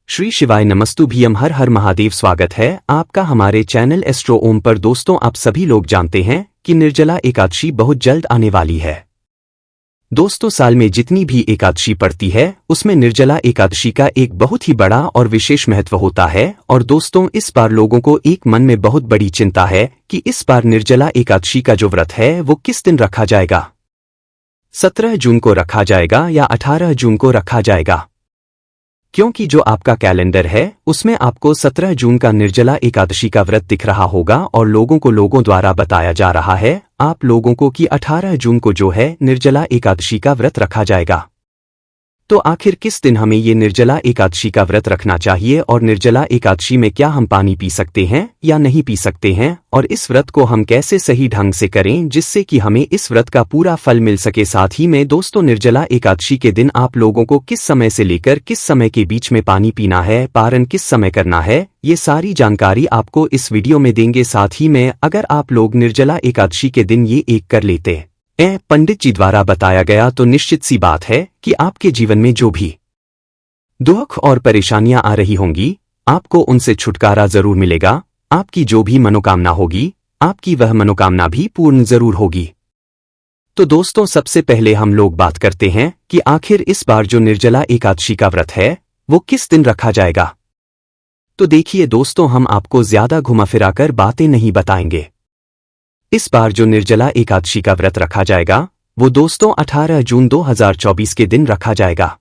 श्री शिवाय नमस्तुभ्यम हर हर महादेव। स्वागत है आपका हमारे चैनल एस्ट्रो ओम पर। दोस्तों, आप सभी लोग जानते हैं कि निर्जला एकादशी बहुत जल्द आने वाली है। दोस्तों, साल में जितनी भी एकादशी पड़ती है उसमें निर्जला एकादशी का एक बहुत ही बड़ा और विशेष महत्व होता है। और दोस्तों, इस बार लोगों को एक मन में बहुत बड़ी चिंता है कि इस बार निर्जला एकादशी का जो व्रत है वो किस दिन रखा जाएगा। 17 जून को रखा जाएगा या 18 जून को रखा जाएगा, क्योंकि जो आपका कैलेंडर है उसमें आपको 17 जून का निर्जला एकादशी का व्रत दिख रहा होगा और लोगों द्वारा बताया जा रहा है आप लोगों को कि 18 जून को जो है निर्जला एकादशी का व्रत रखा जाएगा। तो आखिर किस दिन हमें ये निर्जला एकादशी का व्रत रखना चाहिए और निर्जला एकादशी में क्या हम पानी पी सकते हैं या नहीं पी सकते हैं, और इस व्रत को हम कैसे सही ढंग से करें जिससे कि हमें इस व्रत का पूरा फल मिल सके। साथ ही में दोस्तों, निर्जला एकादशी के दिन आप लोगों को किस समय से लेकर किस समय के बीच में पानी पीना है, पारण किस समय करना है, ये सारी जानकारी आपको इस वीडियो में देंगे। साथ ही में अगर आप लोग निर्जला एकादशी के दिन ये एक कर लेते पंडित जी द्वारा बताया गया तो निश्चित सी बात है कि आपके जीवन में जो भी दुख और परेशानियां आ रही होंगी आपको उनसे छुटकारा जरूर मिलेगा। आपकी जो भी मनोकामना होगी आपकी वह मनोकामना भी पूर्ण जरूर होगी। तो दोस्तों, सबसे पहले हम लोग बात करते हैं कि आखिर इस बार जो निर्जला एकादशी का व्रत है वो किस दिन रखा जाएगा। तो देखिए दोस्तों, हम आपको ज्यादा घुमा फिराकर बातें नहीं बताएंगे। इस बार जो निर्जला एकादशी का व्रत रखा जाएगा वो दोस्तों 18 जून 2024 के दिन रखा जाएगा।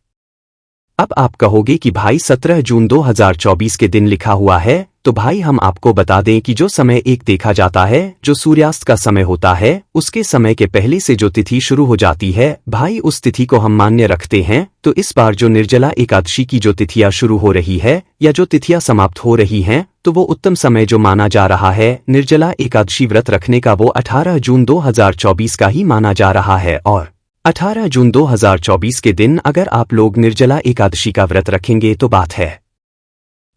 अब आप कहोगे कि भाई 17 जून 2024 के दिन लिखा हुआ है, तो भाई हम आपको बता दें कि जो समय एक देखा जाता है जो सूर्यास्त का समय होता है उसके समय के पहले से जो तिथि शुरू हो जाती है भाई उस तिथि को हम मान्य रखते हैं। तो इस बार जो निर्जला एकादशी की जो तिथियां शुरू हो रही है या जो तिथियां समाप्त हो रही हैं तो वो उत्तम समय जो माना जा रहा है निर्जला एकादशी व्रत रखने का वो 18 जून 2024 का ही माना जा रहा है। और 18 जून 2024 के दिन अगर आप लोग निर्जला एकादशी का व्रत रखेंगे तो बात है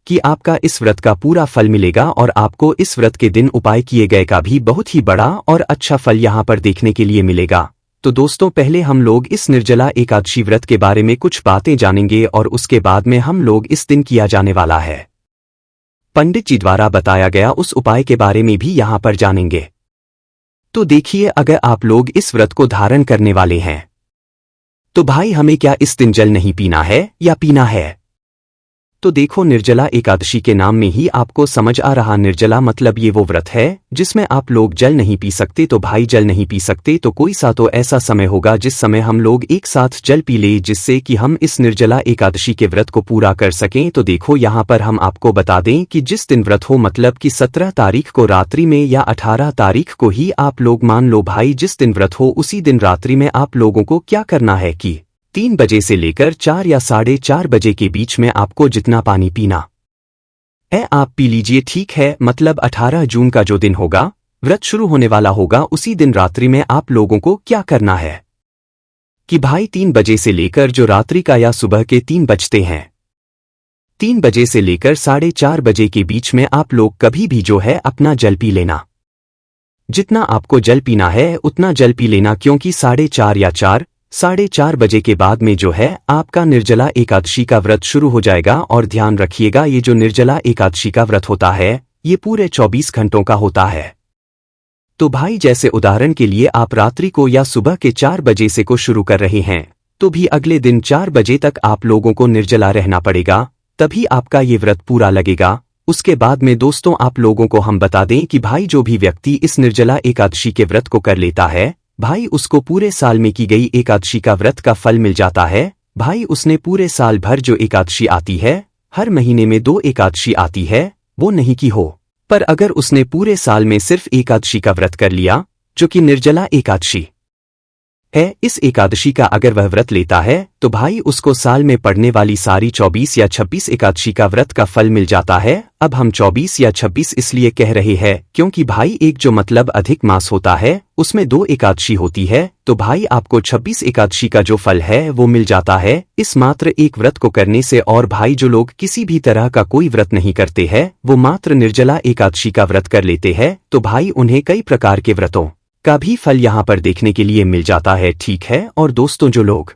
कि आपका इस व्रत का पूरा फल मिलेगा और आपको इस व्रत के दिन उपाय किए गए का भी बहुत ही बड़ा और अच्छा फल यहाँ पर देखने के लिए मिलेगा। तो दोस्तों, पहले हम लोग इस निर्जला एकादशी व्रत के बारे में कुछ बातें जानेंगे और उसके बाद में हम लोग इस दिन किया जाने वाला है पंडित जी द्वारा बताया गया उस उपाय के बारे में भी यहाँ पर जानेंगे। तो देखिए, अगर आप लोग इस व्रत को धारण करने वाले हैं तो भाई हमें क्या इस दिन जल नहीं पीना है या पीना है। तो देखो, निर्जला एकादशी के नाम में ही आपको समझ आ रहा, निर्जला मतलब ये वो व्रत है जिसमें आप लोग जल नहीं पी सकते। तो भाई जल नहीं पी सकते तो कोई सा तो ऐसा समय होगा जिस समय हम लोग एक साथ जल पी ले जिससे कि हम इस निर्जला एकादशी के व्रत को पूरा कर सकें। तो देखो, यहाँ पर हम आपको बता दें कि जिस दिन व्रत हो मतलब कि 17 तारीख को रात्रि में या 18 तारीख को ही आप लोग मान लो भाई जिस दिन व्रत हो उसी दिन रात्रि में आप लोगों को क्या करना है कि 3 बजे से लेकर 4 या 4:30 बजे के बीच में आपको जितना पानी पीना है आप पी लीजिए, ठीक है। मतलब 18 जून का जो दिन होगा व्रत शुरू होने वाला होगा उसी दिन रात्रि में आप लोगों को क्या करना है कि भाई 3 बजे से लेकर जो रात्रि का या सुबह के 3 बजते हैं 3 बजे से लेकर 4:30 बजे के बीच में आप लोग कभी भी जो है अपना जल पी लेना। जितना आपको जल पीना है उतना जल पी लेना, क्योंकि 4:30 या 4:30 बजे के बाद में जो है आपका निर्जला एकादशी का व्रत शुरू हो जाएगा। और ध्यान रखिएगा, ये जो निर्जला एकादशी का व्रत होता है ये पूरे 24 घंटों का होता है। तो भाई जैसे उदाहरण के लिए आप रात्रि को या सुबह के 4 बजे से को शुरू कर रहे हैं तो भी अगले दिन 4 बजे तक आप लोगों को निर्जला रहना पड़ेगा, तभी आपका ये व्रत पूरा लगेगा। उसके बाद में दोस्तों आप लोगों को हम बता दें कि भाई जो भी व्यक्ति इस निर्जला एकादशी के व्रत को कर लेता है भाई उसको पूरे साल में की गई एकादशी का व्रत का फल मिल जाता है। भाई उसने पूरे साल भर जो एकादशी आती है, हर महीने में 2 एकादशी आती है, वो नहीं की हो, पर अगर उसने पूरे साल में सिर्फ एकादशी का व्रत कर लिया जो कि निर्जला एकादशी है, इस एकादशी का अगर वह व्रत लेता है तो भाई उसको साल में पड़ने वाली सारी 24 या 26 एकादशी का व्रत का फल मिल जाता है। अब हम 24 या 26 इसलिए कह रहे हैं क्योंकि भाई एक जो मतलब अधिक मास होता है उसमें 2 एकादशी होती है, तो भाई आपको 26 एकादशी का जो फल है वो मिल जाता है इस मात्र एक व्रत को करने से। और भाई जो लोग किसी भी तरह का कोई व्रत नहीं करते हैं वो मात्र निर्जला एकादशी का व्रत कर लेते हैं तो भाई उन्हें कई प्रकार के व्रतों का भी फल यहाँ पर देखने के लिए मिल जाता है, ठीक है। और दोस्तों, जो लोग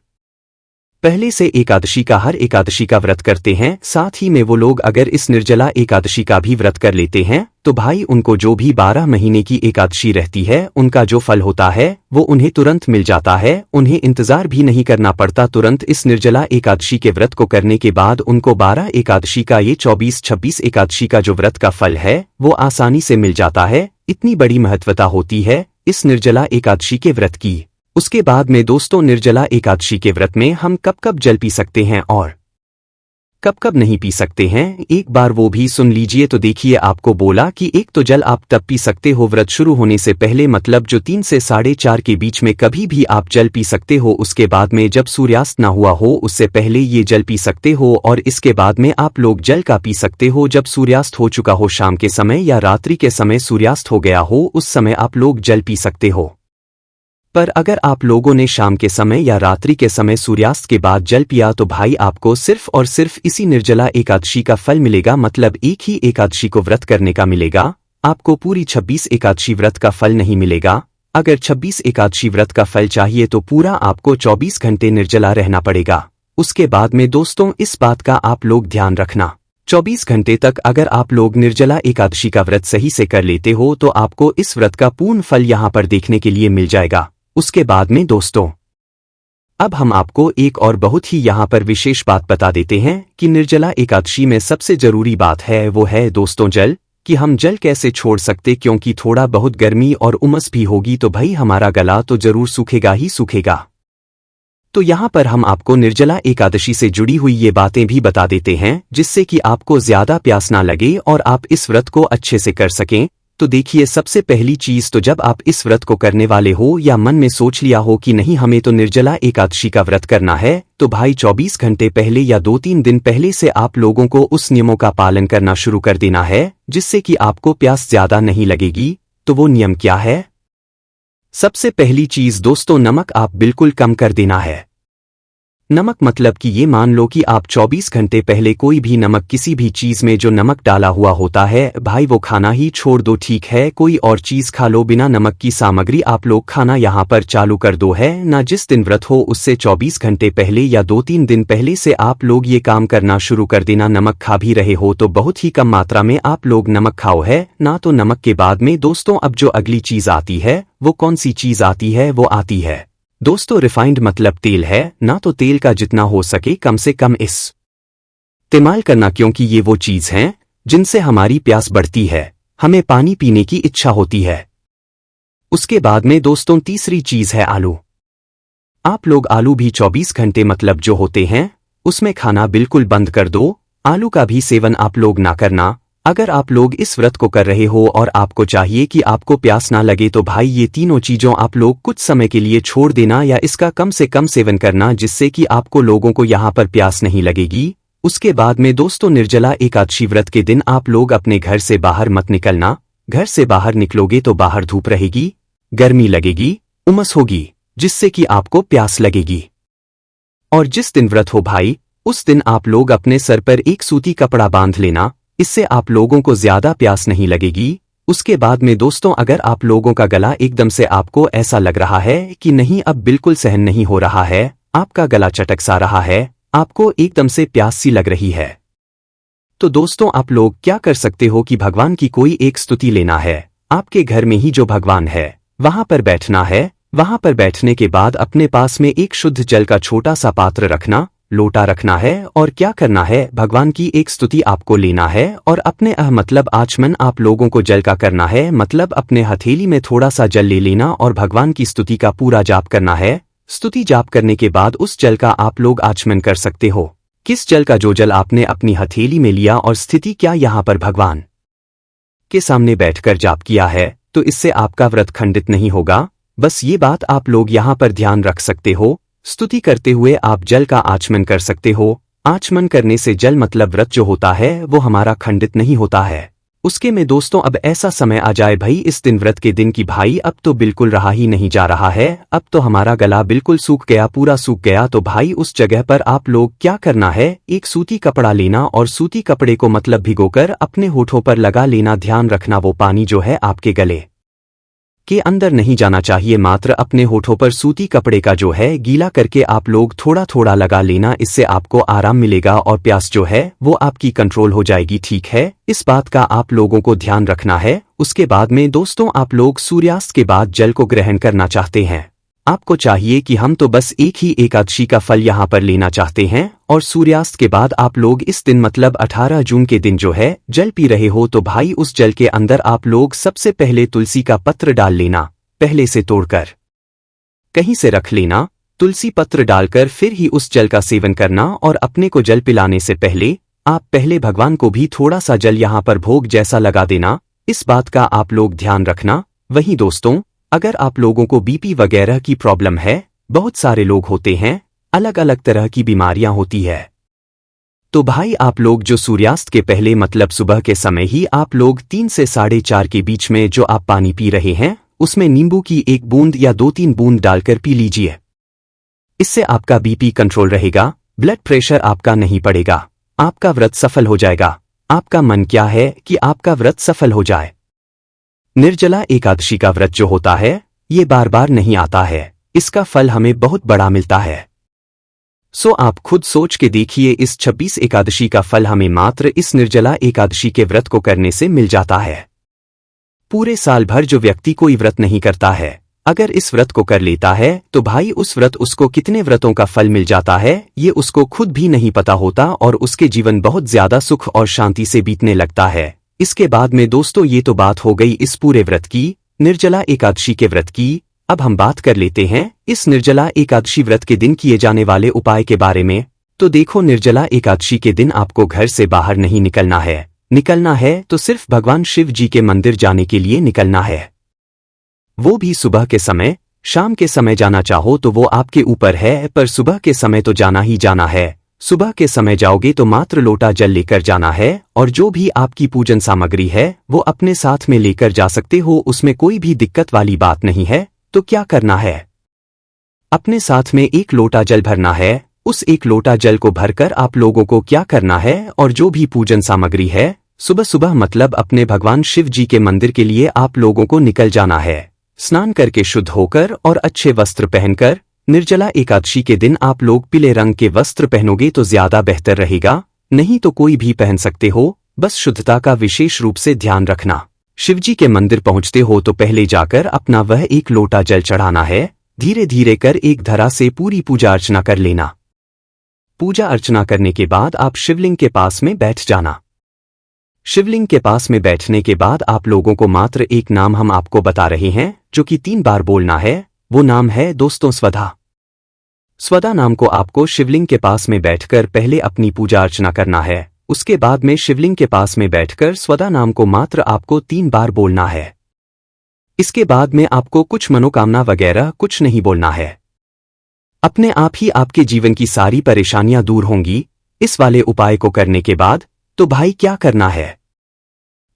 पहले से एकादशी का हर एकादशी का व्रत करते हैं, साथ ही में वो लोग अगर इस निर्जला एकादशी का भी व्रत कर लेते हैं तो भाई उनको जो भी 12 महीने की एकादशी रहती है उनका जो फल होता है वो उन्हें तुरंत मिल जाता है, उन्हें इंतजार भी नहीं करना पड़ता। तुरंत इस निर्जला एकादशी के व्रत को करने के बाद उनको 12 एकादशी का ये 24-26 एकादशी का जो व्रत का फल है वो आसानी से मिल जाता है। इतनी बड़ी महत्वता होती है इस निर्जला एकादशी के व्रत की। उसके बाद में दोस्तों निर्जला एकादशी के व्रत में हम कब कब जल पी सकते हैं और कब कब नहीं पी सकते हैं, एक बार वो भी सुन लीजिए। तो देखिए, आपको बोला कि एक तो जल आप तब पी सकते हो व्रत शुरू होने से पहले, मतलब जो 3 से 4:30 के बीच में कभी भी आप जल पी सकते हो। उसके बाद में जब सूर्यास्त ना हुआ हो उससे पहले ये जल पी सकते हो, और इसके बाद में आप लोग जल का पी सकते हो जब सूर्यास्त हो चुका हो, शाम के समय या रात्रि के समय सूर्यास्त हो गया हो उस समय आप लोग जल पी सकते हो। पर अगर आप लोगों ने शाम के समय या रात्रि के समय सूर्यास्त के बाद जल पिया तो भाई आपको सिर्फ और सिर्फ इसी निर्जला एकादशी का फल मिलेगा, मतलब एक ही एकादशी को व्रत करने का मिलेगा। आपको पूरी 26 एकादशी व्रत का फल नहीं मिलेगा। अगर 26 एकादशी व्रत का फल चाहिए तो पूरा आपको 24 घंटे निर्जला रहना पड़ेगा। उसके बाद में दोस्तों इस बात का आप लोग ध्यान रखना, 24 घंटे तक अगर आप लोग निर्जला एकादशी का व्रत सही से कर लेते हो तो आपको इस व्रत का पूर्ण फल यहाँ पर देखने के लिए मिल जाएगा। उसके बाद में दोस्तों अब हम आपको एक और बहुत ही यहाँ पर विशेष बात बता देते हैं कि निर्जला एकादशी में सबसे जरूरी बात है वो है दोस्तों जल, कि हम जल कैसे छोड़ सकते, क्योंकि थोड़ा बहुत गर्मी और उमस भी होगी तो भाई हमारा गला तो जरूर सूखेगा ही सूखेगा। तो यहाँ पर हम आपको निर्जला एकादशी से जुड़ी हुई ये बातें भी बता देते हैं जिससे कि आपको ज्यादा प्यास ना लगे और आप इस व्रत को अच्छे से कर सकें। तो देखिए, सबसे पहली चीज तो जब आप इस व्रत को करने वाले हो या मन में सोच लिया हो कि नहीं हमें तो निर्जला एकादशी का व्रत करना है, तो भाई 24 घंटे पहले या 2-3 दिन पहले से आप लोगों को उस नियमों का पालन करना शुरू कर देना है जिससे कि आपको प्यास ज्यादा नहीं लगेगी। तो वो नियम क्या है? सबसे पहली चीज दोस्तों, नमक आप बिल्कुल कम कर देना है। नमक मतलब कि ये मान लो कि आप 24 घंटे पहले कोई भी नमक, किसी भी चीज में जो नमक डाला हुआ होता है भाई वो खाना ही छोड़ दो, ठीक है? कोई और चीज खा लो, बिना नमक की सामग्री आप लोग खाना यहाँ पर चालू कर दो है ना। जिस दिन व्रत हो उससे 24 घंटे पहले या 2-3 दिन पहले से आप लोग ये काम करना शुरू कर देना। नमक खा भी रहे हो तो बहुत ही कम मात्रा में आप लोग नमक खाओ है ना। तो नमक के बाद में दोस्तों अब जो अगली चीज आती है वो कौन सी चीज आती है? वो आती है दोस्तों रिफाइंड, मतलब तेल है ना। तो तेल का जितना हो सके कम से कम इस्तेमाल करना, क्योंकि ये वो चीज हैं जिनसे हमारी प्यास बढ़ती है, हमें पानी पीने की इच्छा होती है। उसके बाद में दोस्तों तीसरी चीज है आलू। आप लोग आलू भी 24 घंटे मतलब जो होते हैं उसमें खाना बिल्कुल बंद कर दो। आलू का भी सेवन आप लोग ना करना। अगर आप लोग इस व्रत को कर रहे हो और आपको चाहिए कि आपको प्यास ना लगे तो भाई ये तीनों चीजों आप लोग कुछ समय के लिए छोड़ देना या इसका कम से कम सेवन करना, जिससे कि आपको लोगों को यहाँ पर प्यास नहीं लगेगी। उसके बाद में दोस्तों निर्जला एकादशी व्रत के दिन आप लोग अपने घर से बाहर मत निकलना। घर से बाहर निकलोगे तो बाहर धूप रहेगी, गर्मी लगेगी, उमस होगी, जिससे कि आपको प्यास लगेगी। और जिस दिन व्रत हो भाई उस दिन आप लोग अपने सर पर एक सूती कपड़ा बांध लेना, इससे आप लोगों को ज्यादा प्यास नहीं लगेगी। उसके बाद में दोस्तों अगर आप लोगों का गला एकदम से आपको ऐसा लग रहा है कि नहीं अब बिल्कुल सहन नहीं हो रहा है, आपका गला चटक सा रहा है, आपको एकदम से प्यास सी लग रही है, तो दोस्तों आप लोग क्या कर सकते हो कि भगवान की कोई एक स्तुति लेना है। आपके घर में ही जो भगवान है वहां पर बैठना है। वहां पर बैठने के बाद अपने पास में एक शुद्ध जल का छोटा सा पात्र रखना, लोटा रखना है, और क्या करना है भगवान की एक स्तुति आपको लेना है और अपने मतलब आचमन आप लोगों को जल का करना है, मतलब अपने हथेली में थोड़ा सा जल ले लेना और भगवान की स्तुति का पूरा जाप करना है। स्तुति जाप करने के बाद उस जल का आप लोग आचमन कर सकते हो। किस जल का? जो जल आपने अपनी हथेली में लिया और स्थिति क्या यहाँ पर भगवान के सामने बैठकर जाप किया है, तो इससे आपका व्रत खंडित नहीं होगा। बस ये बात आप लोग यहाँ पर ध्यान रख सकते हो। स्तुति करते हुए आप जल का आचमन कर सकते हो। आचमन करने से जल मतलब व्रत जो होता है वो हमारा खंडित नहीं होता है। उसके में दोस्तों अब ऐसा समय आ जाए भाई इस दिन व्रत के दिन की भाई अब तो बिल्कुल रहा ही नहीं जा रहा है, अब तो हमारा गला बिल्कुल सूख गया, पूरा सूख गया, तो भाई उस जगह पर आप लोग क्या करना है, एक सूती कपड़ा लेना और सूती कपड़े को मतलब भिगोकर अपने होठों पर लगा लेना। ध्यान रखना वो पानी जो है आपके गले के अंदर नहीं जाना चाहिए। मात्र अपने होठों पर सूती कपड़े का जो है गीला करके आप लोग थोड़ा थोड़ा लगा लेना। इससे आपको आराम मिलेगा और प्यास जो है वो आपकी कंट्रोल हो जाएगी। ठीक है, इस बात का आप लोगों को ध्यान रखना है। उसके बाद में दोस्तों आप लोग सूर्यास्त के बाद जल को ग्रहण करना चाहते हैं। आपको चाहिए कि हम तो बस एक ही एकादशी का फल यहाँ पर लेना चाहते हैं और सूर्यास्त के बाद आप लोग इस दिन मतलब 18 जून के दिन जो है जल पी रहे हो तो भाई उस जल के अंदर आप लोग सबसे पहले तुलसी का पत्र डाल लेना, पहले से तोड़कर कहीं से रख लेना। तुलसी पत्र डालकर फिर ही उस जल का सेवन करना और अपने को जल पिलाने से पहले आप पहले भगवान को भी थोड़ा सा जल यहाँ पर भोग जैसा लगा देना। इस बात का आप लोग ध्यान रखना। वहीं दोस्तों अगर आप लोगों को बीपी वगैरह की प्रॉब्लम है, बहुत सारे लोग होते हैं, अलग अलग तरह की बीमारियां होती है, तो भाई आप लोग जो सूर्यास्त के पहले मतलब सुबह के समय ही आप लोग 3 से 4:30 के बीच में जो आप पानी पी रहे हैं उसमें नींबू की 1 बूंद या 2-3 बूंद डालकर पी लीजिए। इससे आपका बीपी कंट्रोल रहेगा, ब्लड प्रेशर आपका नहीं पड़ेगा, आपका व्रत सफल हो जाएगा। आपका मन क्या है कि आपका व्रत सफल हो जाए। निर्जला एकादशी का व्रत जो होता है ये बार बार नहीं आता है, इसका फल हमें बहुत बड़ा मिलता है। सो आप खुद सोच के देखिए, इस 26 एकादशी का फल हमें मात्र इस निर्जला एकादशी के व्रत को करने से मिल जाता है। पूरे साल भर जो व्यक्ति कोई व्रत नहीं करता है, अगर इस व्रत को कर लेता है तो भाई उस व्रत उसको कितने व्रतों का फल मिल जाता है ये उसको खुद भी नहीं पता होता और उसके जीवन बहुत ज्यादा सुख और शांति से बीतने लगता है। इसके बाद में दोस्तों ये तो बात हो गई इस पूरे व्रत की, निर्जला एकादशी के व्रत की। अब हम बात कर लेते हैं इस निर्जला एकादशी व्रत के दिन किए जाने वाले उपाय के बारे में। तो देखो, निर्जला एकादशी के दिन आपको घर से बाहर नहीं निकलना है। निकलना है तो सिर्फ भगवान शिव जी के मंदिर जाने के लिए निकलना है, वो भी सुबह के समय। शाम के समय जाना चाहो तो वो आपके ऊपर है, पर सुबह के समय तो जाना ही जाना है। सुबह के समय जाओगे तो मात्र लोटा जल लेकर जाना है और जो भी आपकी पूजन सामग्री है वो अपने साथ में लेकर जा सकते हो, उसमें कोई भी दिक्कत वाली बात नहीं है। तो क्या करना है, अपने साथ में 1 लोटा जल भरना है। उस 1 लोटा जल को भरकर आप लोगों को क्या करना है और जो भी पूजन सामग्री है सुबह सुबह मतलब अपने भगवान शिव जी के मंदिर के लिए आप लोगों को निकल जाना है। स्नान करके शुद्ध होकर और अच्छे वस्त्र पहनकर। निर्जला एकादशी के दिन आप लोग पीले रंग के वस्त्र पहनोगे तो ज्यादा बेहतर रहेगा, नहीं तो कोई भी पहन सकते हो, बस शुद्धता का विशेष रूप से ध्यान रखना। शिवजी के मंदिर पहुंचते हो तो पहले जाकर अपना वह 1 लोटा जल चढ़ाना है। धीरे धीरे कर एक धरा से पूरी पूजा अर्चना कर लेना। पूजा अर्चना करने के बाद आप शिवलिंग के पास में बैठ जाना। शिवलिंग के पास में बैठने के बाद आप लोगों को मात्र एक नाम हम आपको बता रहे हैं जो कि 3 बार बोलना है। वो नाम है दोस्तों स्वधा। स्वधा नाम को आपको शिवलिंग के पास में बैठकर पहले अपनी पूजा अर्चना करना है। उसके बाद में शिवलिंग के पास में बैठकर स्वधा नाम को मात्र आपको 3 बार बोलना है। इसके बाद में आपको कुछ मनोकामना वगैरह कुछ नहीं बोलना है। अपने आप ही आपके जीवन की सारी परेशानियां दूर होंगी। इस वाले उपाय को करने के बाद तो भाई क्या करना है,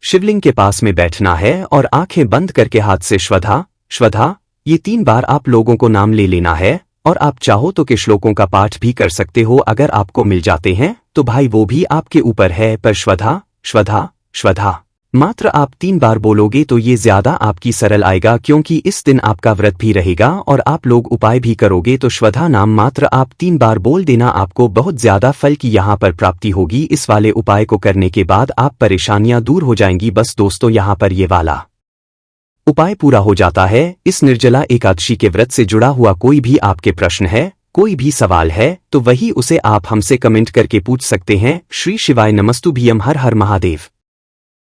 शिवलिंग के पास में बैठना है और आंखें बंद करके हाथ से श्वधा श्वधा ये 3 बार आप लोगों को नाम ले लेना है। और आप चाहो तो के श्लोकों का पाठ भी कर सकते हो, अगर आपको मिल जाते हैं तो भाई वो भी आपके ऊपर है, पर श्वधा श्वधा श्वधा मात्र आप 3 बार बोलोगे तो ये ज्यादा आपकी सरल आएगा, क्योंकि इस दिन आपका व्रत भी रहेगा और आप लोग उपाय भी करोगे। तो श्वधा नाम मात्र आप 3 बार बोल देना, आपको बहुत ज्यादा फल की यहाँ पर प्राप्ति होगी। इस वाले उपाय को करने के बाद आप परेशानियां दूर हो जाएंगी। बस दोस्तों यहाँ पर ये वाला उपाय पूरा हो जाता है। इस निर्जला एकादशी के व्रत से जुड़ा हुआ कोई भी आपके प्रश्न है, कोई भी सवाल है तो वही उसे आप हमसे कमेंट करके पूछ सकते हैं। श्री शिवाय नमस्तुभ्यम। हर हर महादेव।